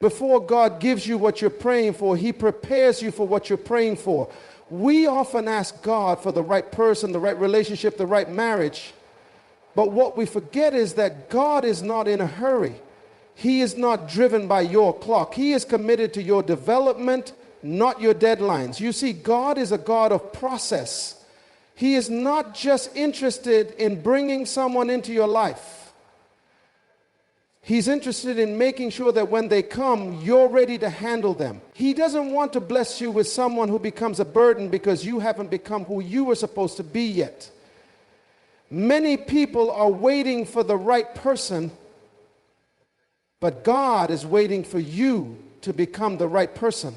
Before God gives you what you're praying for, He prepares you for what you're praying for. We often ask God for the right person, the right relationship, the right marriage. But what we forget is that God is not in a hurry. He is not driven by your clock. He is committed to your development, not your deadlines. You see, God is a God of process. He is not just interested in bringing someone into your life. He's interested in making sure that when they come, you're ready to handle them. He doesn't want to bless you with someone who becomes a burden because you haven't become who you were supposed to be yet. Many people are waiting for the right person, but God is waiting for you to become the right person.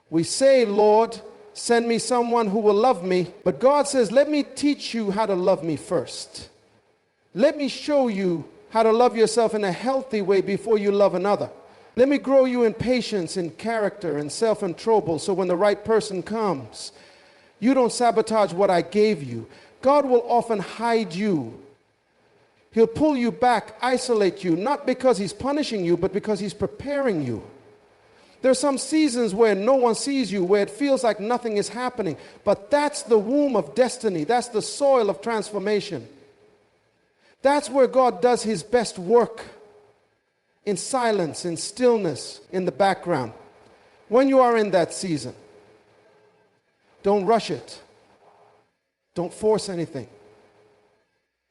We say, Lord, send me someone who will love me, but God says, let me teach you how to love me first. Let me show you how to love yourself in a healthy way before you love another. Let me grow you in patience, in character, and self-control, so when the right person comes, you don't sabotage what I gave you. God will often hide you. He'll pull you back, isolate you, not because He's punishing you, but because He's preparing you. There are some seasons where no one sees you, where it feels like nothing is happening, but that's the womb of destiny. That's the soil of transformation. That's where God does His best work, in silence, in stillness, in the background. When you are in that season, don't rush it. Don't force anything.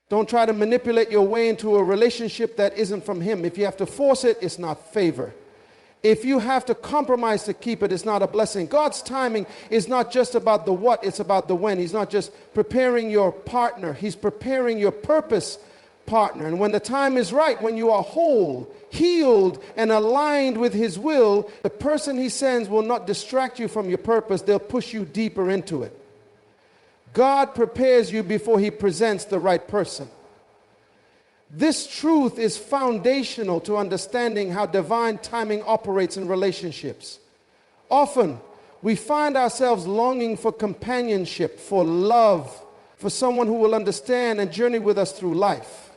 Don't try to manipulate your way into a relationship that isn't from Him. If you have to force it, it's not favor. If you have to compromise to keep it, it's not a blessing. God's timing is not just about the what, it's about the when. He's not just preparing your partner. He's preparing your purpose partner. And when the time is right, when you are whole, healed, and aligned with His will, the person He sends will not distract you from your purpose. They'll push you deeper into it. God prepares you before He presents the right person. This truth is foundational to understanding how divine timing operates in relationships. Often, we find ourselves longing for companionship, for love, for someone who will understand and journey with us through life.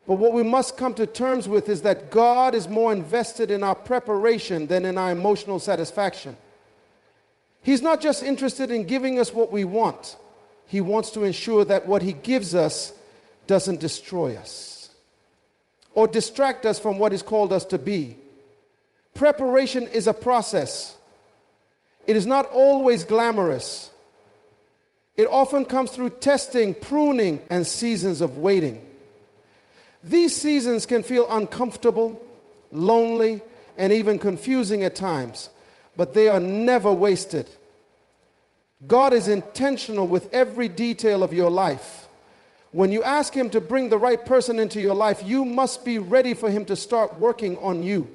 But what we must come to terms with is that God is more invested in our preparation than in our emotional satisfaction. He's not just interested in giving us what we want. He wants to ensure that what He gives us doesn't destroy us or distract us from what He's called us to be. Preparation is a process. It is not always glamorous. It often comes through testing, pruning, and seasons of waiting. These seasons can feel uncomfortable, lonely, and even confusing at times, but they are never wasted. God is intentional with every detail of your life. When you ask Him to bring the right person into your life, you must be ready for Him to start working on you.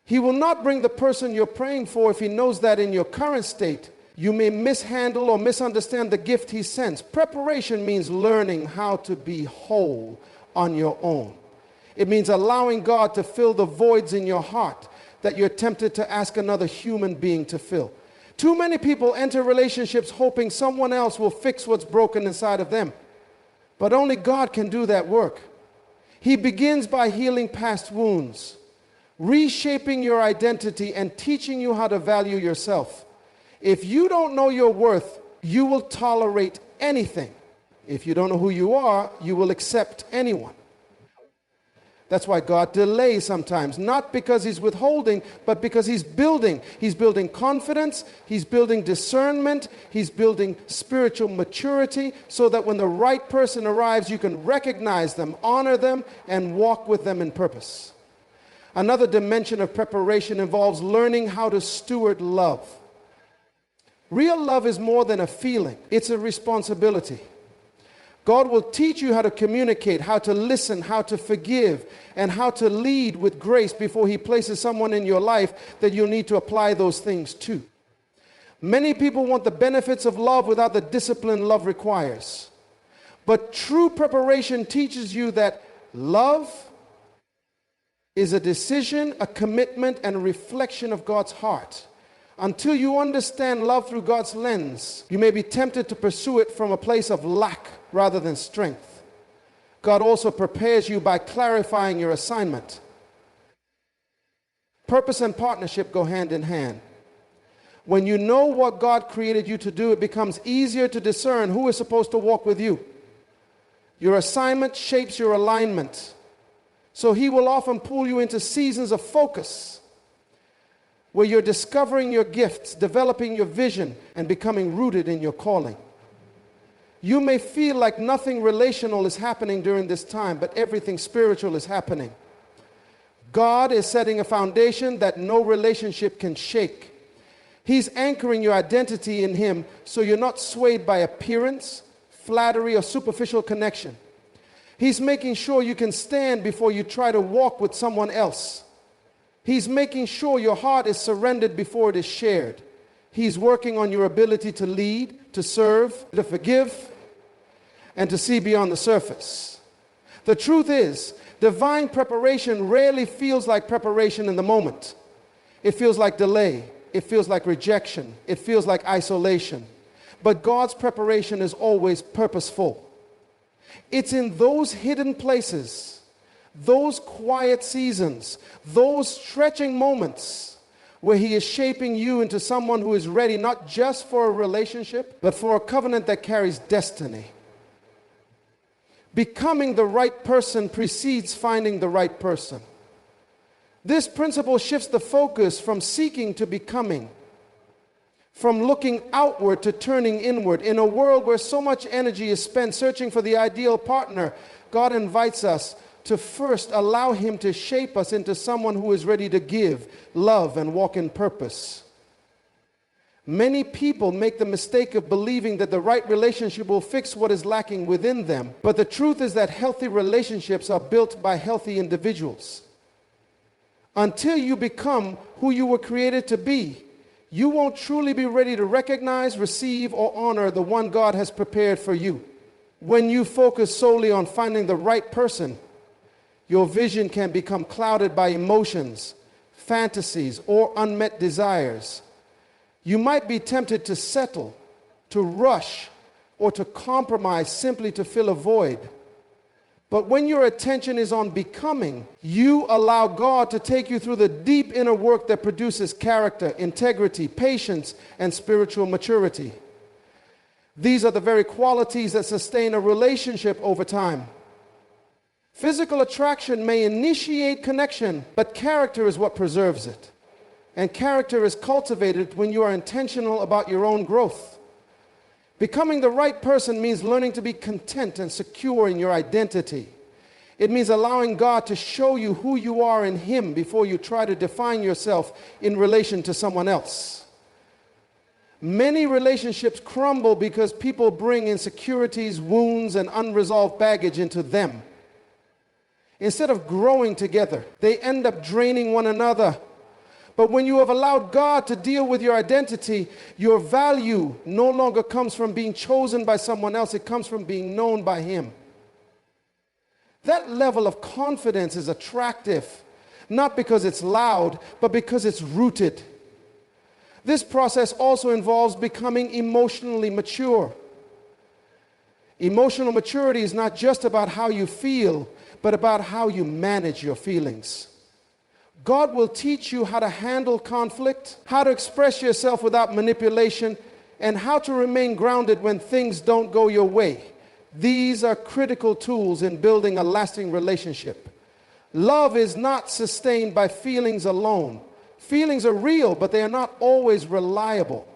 He will not bring the person you're praying for if He knows that in your current state, you may mishandle or misunderstand the gift He sends. Preparation means learning how to be whole on your own. It means allowing God to fill the voids in your heart that you're tempted to ask another human being to fill. Too many people enter relationships hoping someone else will fix what's broken inside of them. But only God can do that work. He begins by healing past wounds, reshaping your identity, and teaching you how to value yourself. If you don't know your worth, you will tolerate anything. If you don't know who you are, you will accept anyone. That's why God delays sometimes, not because He's withholding, but because He's building. He's building confidence, He's building discernment, He's building spiritual maturity, so that when the right person arrives, you can recognize them, honor them, and walk with them in purpose. Another dimension of preparation involves learning how to steward love. Real love is more than a feeling, it's a responsibility. God will teach you how to communicate, how to listen, how to forgive, and how to lead with grace before He places someone in your life that you'll need to apply those things to. Many people want the benefits of love without the discipline love requires. But true preparation teaches you that love is a decision, a commitment, and a reflection of God's heart. Until you understand love through God's lens, you may be tempted to pursue it from a place of lack rather than strength. God also prepares you by clarifying your assignment. Purpose and partnership go hand in hand. When you know what God created you to do, it becomes easier to discern who is supposed to walk with you. Your assignment shapes your alignment. So he will often pull you into seasons of focus where you're discovering your gifts, developing your vision, and becoming rooted in your calling. You may feel like nothing relational is happening during this time, but everything spiritual is happening. God is setting a foundation that no relationship can shake. He's anchoring your identity in him so you're not swayed by appearance, flattery, or superficial connection. He's making sure you can stand before you try to walk with someone else. He's making sure your heart is surrendered before it is shared. He's working on your ability to lead, to serve, to forgive, and to see beyond the surface. The truth is, divine preparation rarely feels like preparation in the moment. It feels like delay. It feels like rejection. It feels like isolation. But God's preparation is always purposeful. It's in those hidden places, those quiet seasons, those stretching moments where he is shaping you into someone who is ready not just for a relationship, but for a covenant that carries destiny. Becoming the right person precedes finding the right person. This principle shifts the focus from seeking to becoming, from looking outward to turning inward. In a world where so much energy is spent searching for the ideal partner, God invites us to first allow him to shape us into someone who is ready to give, love, and walk in purpose. Many people make the mistake of believing that the right relationship will fix what is lacking within them. But the truth is that healthy relationships are built by healthy individuals. Until you become who you were created to be, you won't truly be ready to recognize, receive, or honor the one God has prepared for you. When you focus solely on finding the right person, your vision can become clouded by emotions, fantasies, or unmet desires. You might be tempted to settle, to rush, or to compromise simply to fill a void. But when your attention is on becoming, you allow God to take you through the deep inner work that produces character, integrity, patience, and spiritual maturity. These are the very qualities that sustain a relationship over time. Physical attraction may initiate connection, but character is what preserves it. And character is cultivated when you are intentional about your own growth. Becoming the right person means learning to be content and secure in your identity. It means allowing God to show you who you are in him before you try to define yourself in relation to someone else. Many relationships crumble because people bring insecurities, wounds, and unresolved baggage into them. Instead of growing together, they end up draining one another. But when you have allowed God to deal with your identity, your value no longer comes from being chosen by someone else. It comes from being known by him. That level of confidence is attractive, not because it's loud, but because it's rooted. This process also involves becoming emotionally mature. Emotional maturity is not just about how you feel, but about how you manage your feelings. God will teach you how to handle conflict, how to express yourself without manipulation, and how to remain grounded when things don't go your way. These are critical tools in building a lasting relationship. Love is not sustained by feelings alone. Feelings are real, but they are not always reliable.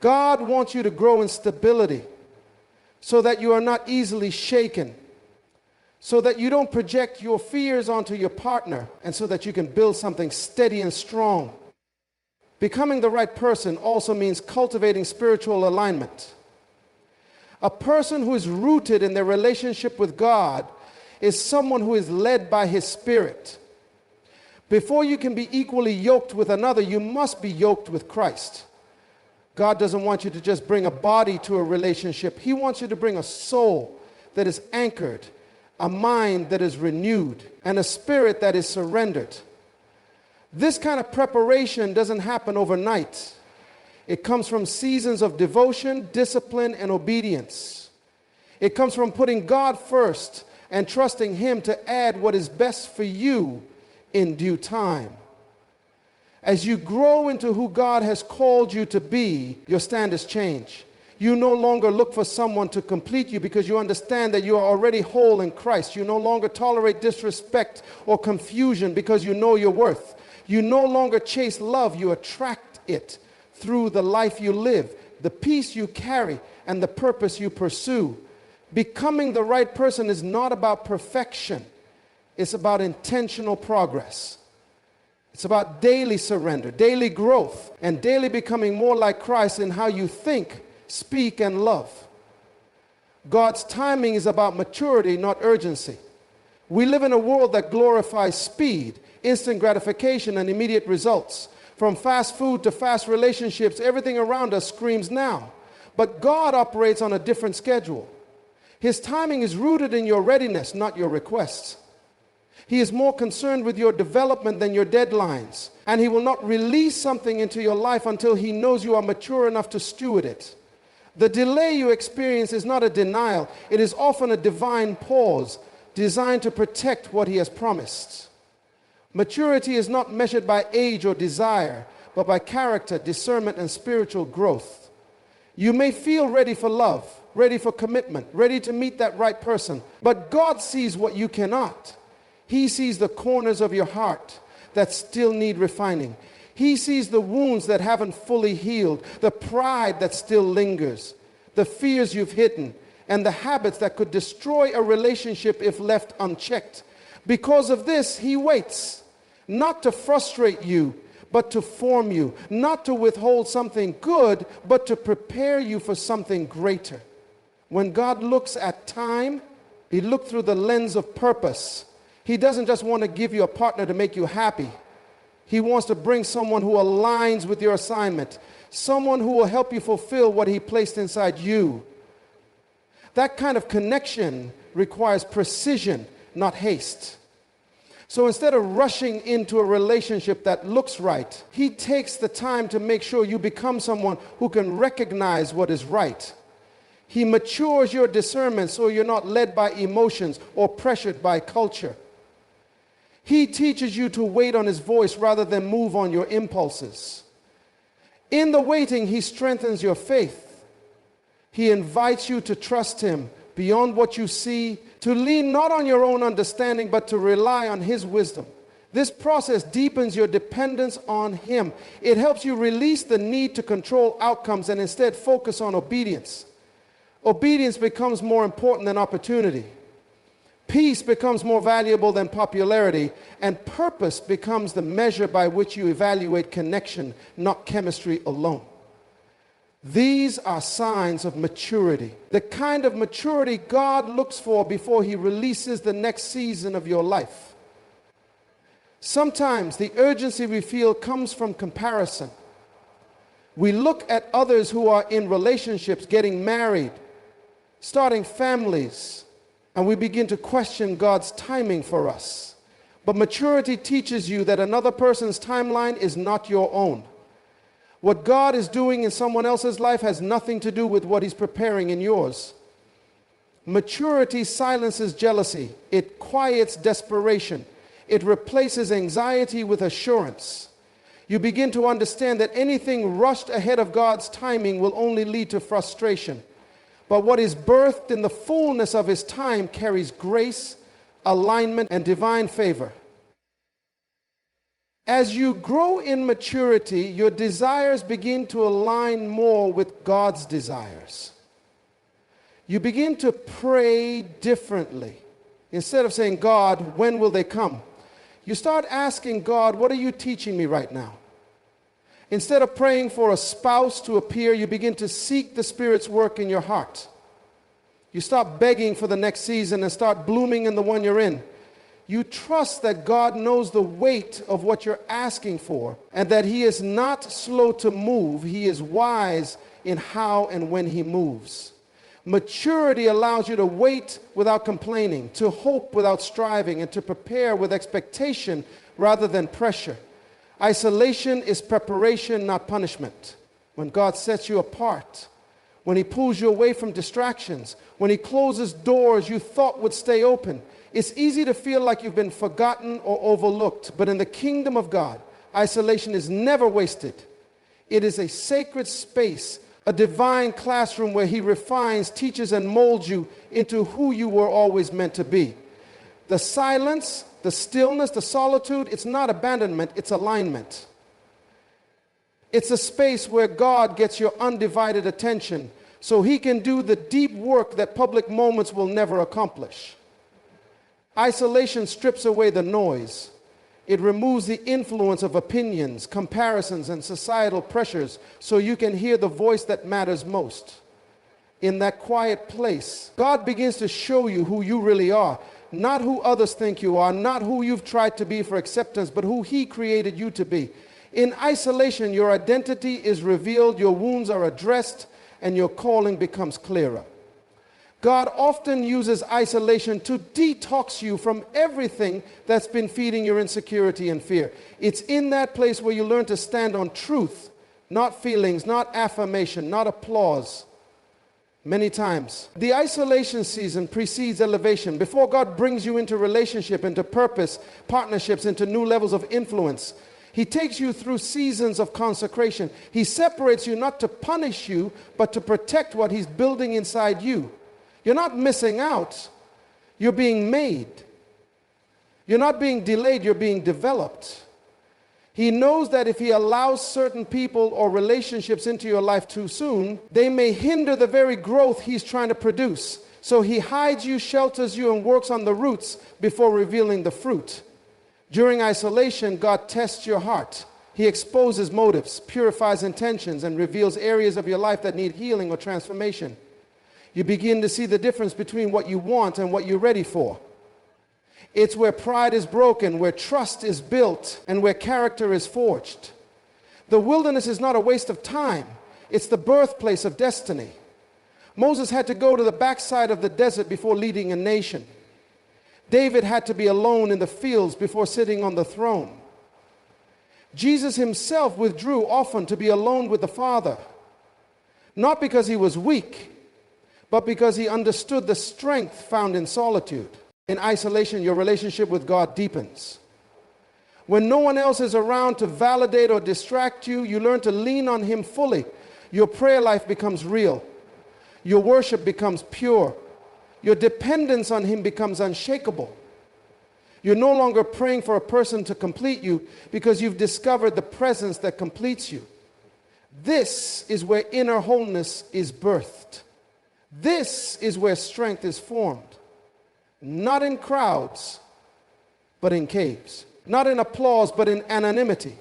God wants you to grow in stability so that you are not easily shaken, so that you don't project your fears onto your partner, and so that you can build something steady and strong. Becoming the right person also means cultivating spiritual alignment. A person who is rooted in their relationship with God is someone who is led by his Spirit. Before you can be equally yoked with another, you must be yoked with Christ. God doesn't want you to just bring a body to a relationship. He wants you to bring a soul that is anchored, a mind that is renewed, and a spirit that is surrendered. This kind of preparation doesn't happen overnight. It comes from seasons of devotion, discipline, and obedience. It comes from putting God first and trusting him to add what is best for you in due time. As you grow into who God has called you to be, your standards change. You no longer look for someone to complete you because you understand that you are already whole in Christ. You no longer tolerate disrespect or confusion because you know your worth. You no longer chase love, you attract it through the life you live, the peace you carry, and the purpose you pursue. Becoming the right person is not about perfection. It's about intentional progress. It's about daily surrender, daily growth, and daily becoming more like Christ in how you think, speak, and love. God's timing is about maturity, not urgency. We live in a world that glorifies speed, instant gratification, and immediate results. From fast food to fast relationships, everything around us screams now. But God operates on a different schedule. His timing is rooted in your readiness, not your requests. He is more concerned with your development than your deadlines. And he will not release something into your life until he knows you are mature enough to steward it. The delay you experience is not a denial. It is often a divine pause designed to protect what he has promised. Maturity is not measured by age or desire, but by character, discernment, and spiritual growth. You may feel ready for love, ready for commitment, ready to meet that right person, but God sees what you cannot. He sees the corners of your heart that still need refining. He sees the wounds that haven't fully healed, the pride that still lingers, the fears you've hidden, and the habits that could destroy a relationship if left unchecked. Because of this, he waits, not to frustrate you, but to form you, not to withhold something good, but to prepare you for something greater. When God looks at time, he looks through the lens of purpose. He doesn't just want to give you a partner to make you happy. He wants to bring someone who aligns with your assignment, someone who will help you fulfill what he placed inside you. That kind of connection requires precision, not haste. So instead of rushing into a relationship that looks right, he takes the time to make sure you become someone who can recognize what is right. He matures your discernment so you're not led by emotions or pressured by culture. He teaches you to wait on his voice rather than move on your impulses. In the waiting, he strengthens your faith. He invites you to trust him beyond what you see, to lean not on your own understanding, but to rely on his wisdom. This process deepens your dependence on him. It helps you release the need to control outcomes and instead focus on obedience. Obedience becomes more important than opportunity. Peace becomes more valuable than popularity, and purpose becomes the measure by which you evaluate connection, not chemistry alone. These are signs of maturity, the kind of maturity God looks for before he releases the next season of your life. Sometimes the urgency we feel comes from comparison. We look at others who are in relationships, getting married, starting families, and we begin to question God's timing for us. But maturity teaches you that another person's timeline is not your own. What God is doing in someone else's life has nothing to do with what he's preparing in yours. Maturity silences jealousy. It quiets desperation. It replaces anxiety with assurance. You begin to understand that anything rushed ahead of God's timing will only lead to frustration. But what is birthed in the fullness of his time carries grace, alignment, and divine favor. As you grow in maturity, your desires begin to align more with God's desires. You begin to pray differently. Instead of saying, God, when will they come? You start asking God, what are you teaching me right now? Instead of praying for a spouse to appear, you begin to seek the Spirit's work in your heart. You stop begging for the next season and start blooming in the one you're in. You trust that God knows the weight of what you're asking for and that he is not slow to move. He is wise in how and when he moves. Maturity allows you to wait without complaining, to hope without striving, and to prepare with expectation rather than pressure. Isolation is preparation, not punishment. When God sets you apart, when he pulls you away from distractions, when he closes doors you thought would stay open, it's easy to feel like you've been forgotten or overlooked. But in the kingdom of God, Isolation is never wasted. It is a sacred space, a divine classroom where He refines, teaches, and molds you into who you were always meant to be. The silence, the stillness, the solitude, it's not abandonment, it's alignment. It's a space where God gets your undivided attention so He can do the deep work that public moments will never accomplish. Isolation strips away the noise. It removes the influence of opinions, comparisons, and societal pressures so you can hear the voice that matters most. In that quiet place, God begins to show you who you really are, not who others think you are, not who you've tried to be for acceptance, but who He created you to be. In isolation, your identity is revealed, your wounds are addressed, and your calling becomes clearer. God often uses isolation to detox you from everything that's been feeding your insecurity and fear. It's in that place where you learn to stand on truth, not feelings, not affirmation, not applause. Many times, the isolation season precedes elevation. Before God brings you into relationship, into purpose, partnerships, into new levels of influence, He takes you through seasons of consecration. He separates you not to punish you, but to protect what He's building inside you. You're not missing out. You're being made. You're not being delayed, you're being developed. He knows that if He allows certain people or relationships into your life too soon, they may hinder the very growth He's trying to produce. So He hides you, shelters you, and works on the roots before revealing the fruit. During isolation, God tests your heart. He exposes motives, purifies intentions, and reveals areas of your life that need healing or transformation. You begin to see the difference between what you want and what you're ready for. It's where pride is broken, where trust is built, and where character is forged. The wilderness is not a waste of time. It's the birthplace of destiny. Moses had to go to the backside of the desert before leading a nation. David had to be alone in the fields before sitting on the throne. Jesus Himself withdrew often to be alone with the Father, not because He was weak, but because He understood the strength found in solitude. In isolation, your relationship with God deepens. When no one else is around to validate or distract you, you learn to lean on Him fully. Your prayer life becomes real. Your worship becomes pure. Your dependence on Him becomes unshakable. You're no longer praying for a person to complete you because you've discovered the presence that completes you. This is where inner wholeness is birthed. This is where strength is formed. Not in crowds, but in caves. Not in applause, but in anonymity.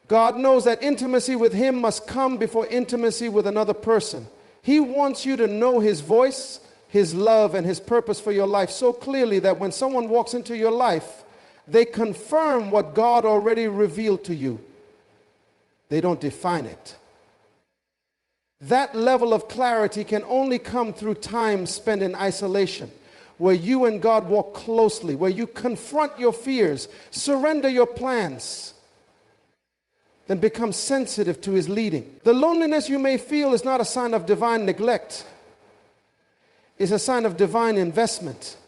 God knows that intimacy with Him must come before intimacy with another person. He wants you to know His voice, His love, and His purpose for your life so clearly that when someone walks into your life, they confirm what God already revealed to you. They don't define it. That level of clarity can only come through time spent in isolation, where you and God walk closely, where you confront your fears, surrender your plans, then become sensitive to His leading. The loneliness you may feel is not a sign of divine neglect. It's a sign of divine investment.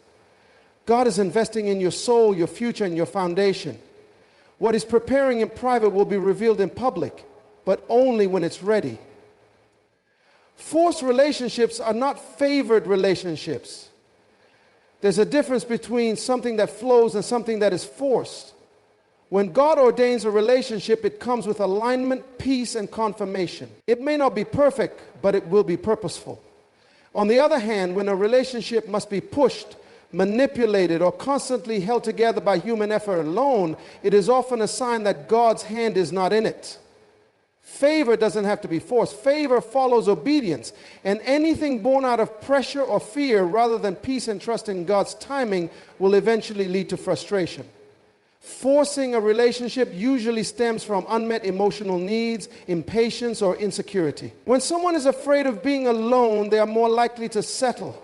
God is investing in your soul, your future, and your foundation. What He's preparing in private will be revealed in public, but only when it's ready. Forced relationships are not favored relationships. There's a difference between something that flows and something that is forced. When God ordains a relationship, it comes with alignment, peace, and confirmation. It may not be perfect, but it will be purposeful. On the other hand, when a relationship must be pushed, manipulated, or constantly held together by human effort alone, it is often a sign that God's hand is not in it. Favor doesn't have to be forced. Favor follows obedience. And anything born out of pressure or fear rather than peace and trust in God's timing will eventually lead to frustration. Forcing a relationship usually stems from unmet emotional needs, impatience, or insecurity. When someone is afraid of being alone, they are more likely to settle.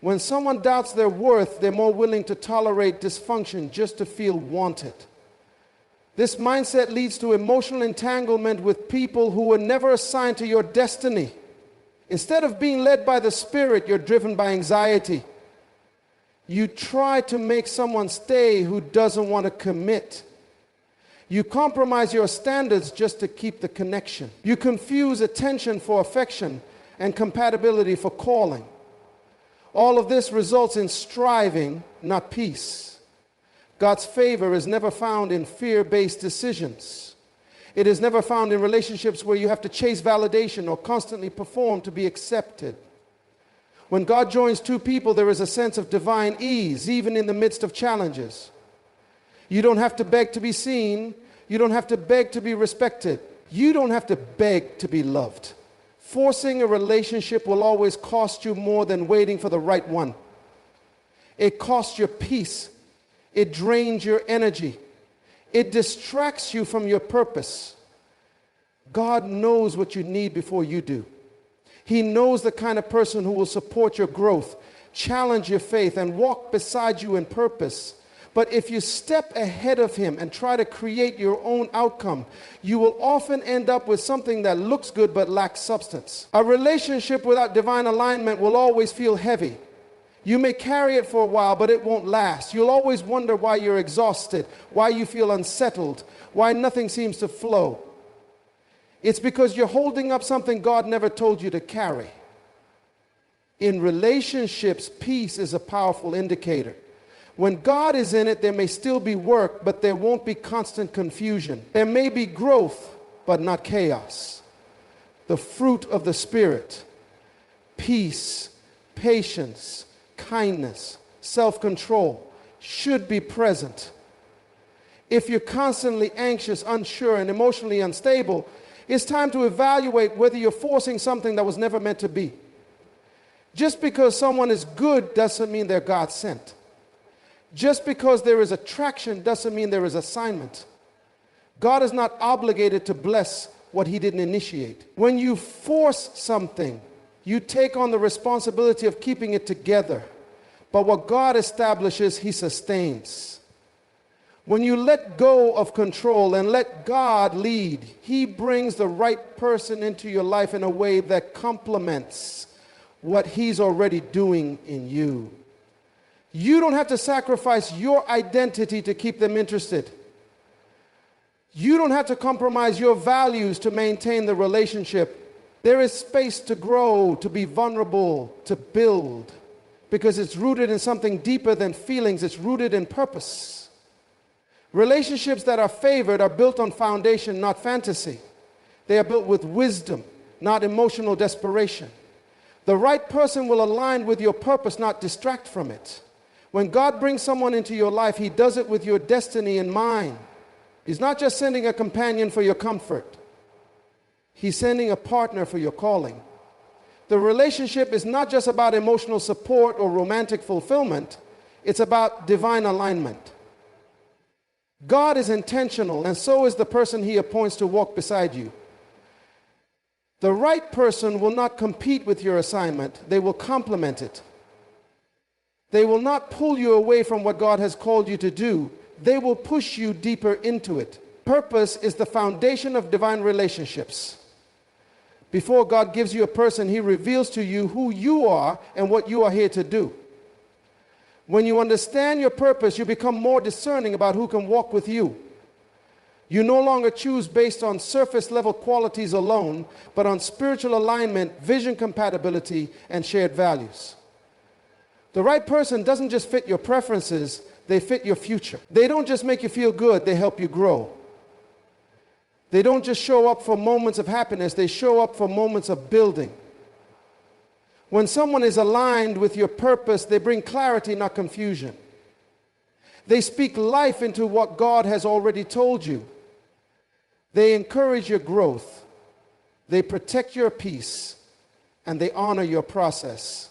When someone doubts their worth, they're more willing to tolerate dysfunction just to feel wanted. This mindset leads to emotional entanglement with people who were never assigned to your destiny. Instead of being led by the Spirit, you're driven by anxiety. You try to make someone stay who doesn't want to commit. You compromise your standards just to keep the connection. You confuse attention for affection and compatibility for calling. All of this results in striving, not peace. God's favor is never found in fear-based decisions. It is never found in relationships where you have to chase validation or constantly perform to be accepted. When God joins two people, there is a sense of divine ease, even in the midst of challenges. You don't have to beg to be seen. You don't have to beg to be respected. You don't have to beg to be loved. Forcing a relationship will always cost you more than waiting for the right one. It costs your peace. It drains your energy. It distracts you from your purpose. God knows what you need before you do. He knows the kind of person who will support your growth, challenge your faith, and walk beside you in purpose. But if you step ahead of him and try to create your own outcome, you will often end up with something that looks good but lacks substance. A relationship without divine alignment will always feel heavy. You may carry it for a while, but it won't last. You'll always wonder why you're exhausted, why you feel unsettled, why nothing seems to flow. It's because you're holding up something God never told you to carry. In relationships, peace is a powerful indicator. When God is in it, there may still be work, but there won't be constant confusion. There may be growth, but not chaos. The fruit of the Spirit, peace, patience, kindness, self-control, should be present. If you're constantly anxious, unsure, and emotionally unstable, it's time to evaluate whether you're forcing something that was never meant to be. Just because someone is good doesn't mean they're God sent. Just because there is attraction doesn't mean there is assignment. God is not obligated to bless what he didn't initiate. When you force something, you take on the responsibility of keeping it together. But what God establishes, he sustains. When you let go of control and let God lead, he brings the right person into your life in a way that complements what he's already doing in you. You don't have to sacrifice your identity to keep them interested. You don't have to compromise your values to maintain the relationship. There is space to grow, to be vulnerable, to build, because it's rooted in something deeper than feelings. It's rooted in purpose. Relationships that are favored are built on foundation, not fantasy. They are built with wisdom, not emotional desperation. The right person will align with your purpose, not distract from it. When God brings someone into your life, he does it with your destiny in mind. He's not just sending a companion for your comfort. He's sending a partner for your calling. The relationship is not just about emotional support or romantic fulfillment. It's about divine alignment. God is intentional, and so is the person he appoints to walk beside you. The right person will not compete with your assignment. They will complement it. They will not pull you away from what God has called you to do. They will push you deeper into it. Purpose is the foundation of divine relationships. Before God gives you a person, he reveals to you who you are and what you are here to do. When you understand your purpose, you become more discerning about who can walk with you. You no longer choose based on surface level qualities alone, but on spiritual alignment, vision compatibility, and shared values. The right person doesn't just fit your preferences, they fit your future. They don't just make you feel good, they help you grow. They don't just show up for moments of happiness, they show up for moments of building. When someone is aligned with your purpose, they bring clarity, not confusion. They speak life into what God has already told you. They encourage your growth. They protect your peace, and they honor your process.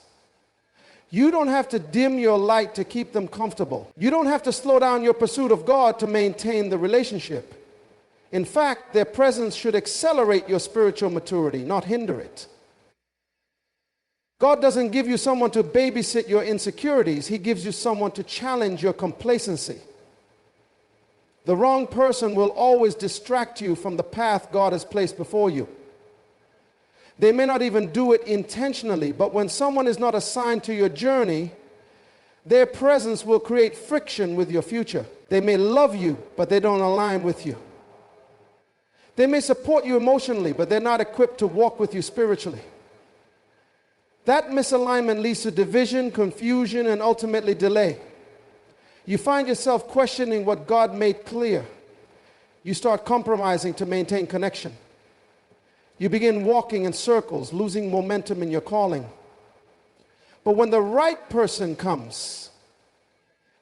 You don't have to dim your light to keep them comfortable. You don't have to slow down your pursuit of God to maintain the relationship. In fact, their presence should accelerate your spiritual maturity, not hinder it. God doesn't give you someone to babysit your insecurities. He gives you someone to challenge your complacency. The wrong person will always distract you from the path God has placed before you. They may not even do it intentionally, but when someone is not assigned to your journey, their presence will create friction with your future. They may love you, but they don't align with you. They may support you emotionally, but they're not equipped to walk with you spiritually. That misalignment leads to division, confusion, and ultimately delay. You find yourself questioning what God made clear. You start compromising to maintain connection. You begin walking in circles, losing momentum in your calling. But when the right person comes,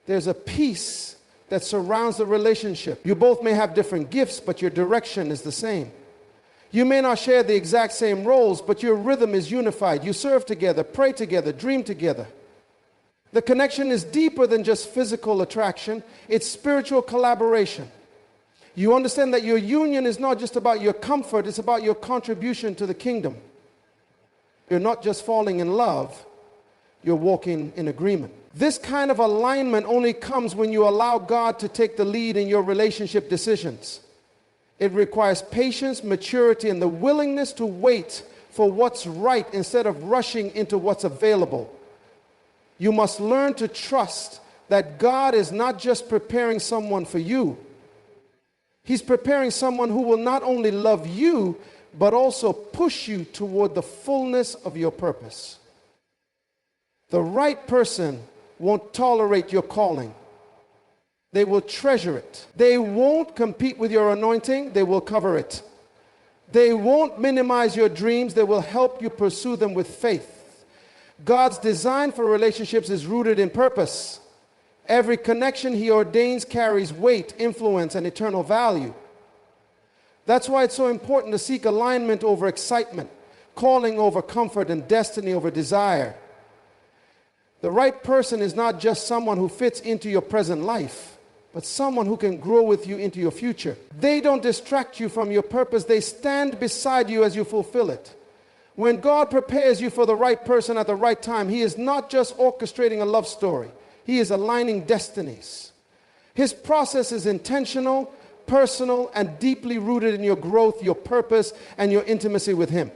there's a peace that surrounds the relationship. You both may have different gifts, but your direction is the same. You may not share the exact same roles, but your rhythm is unified. You serve together, pray together, dream together. The connection is deeper than just physical attraction. It's spiritual collaboration. You understand that your union is not just about your comfort, it's about your contribution to the kingdom. You're not just falling in love, you're walking in agreement. This kind of alignment only comes when you allow God to take the lead in your relationship decisions. It requires patience, maturity, and the willingness to wait for what's right instead of rushing into what's available. You must learn to trust that God is not just preparing someone for you. He's preparing someone who will not only love you, but also push you toward the fullness of your purpose. The right person won't tolerate your calling. They will treasure it. They won't compete with your anointing. They will cover it. They won't minimize your dreams. They will help you pursue them with faith. God's design for relationships is rooted in purpose. Every connection He ordains carries weight, influence, and eternal value. That's why it's so important to seek alignment over excitement, calling over comfort, and destiny over desire. The right person is not just someone who fits into your present life, but someone who can grow with you into your future. They don't distract you from your purpose. They stand beside you as you fulfill it. When God prepares you for the right person at the right time, He is not just orchestrating a love story. He is aligning destinies. His process is intentional, personal, and deeply rooted in your growth, your purpose, and your intimacy with Him.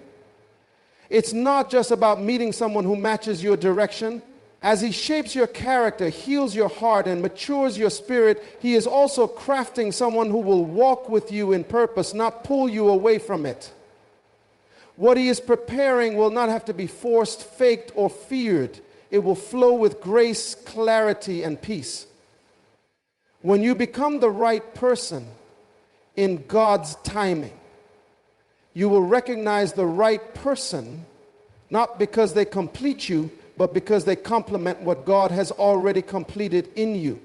It's not just about meeting someone who matches your direction. As He shapes your character, heals your heart, and matures your spirit, He is also crafting someone who will walk with you in purpose, not pull you away from it. What He is preparing will not have to be forced, faked, or feared. It will flow with grace, clarity, and peace. When you become the right person in God's timing, you will recognize the right person, not because they complete you, but because they complement what God has already completed in you.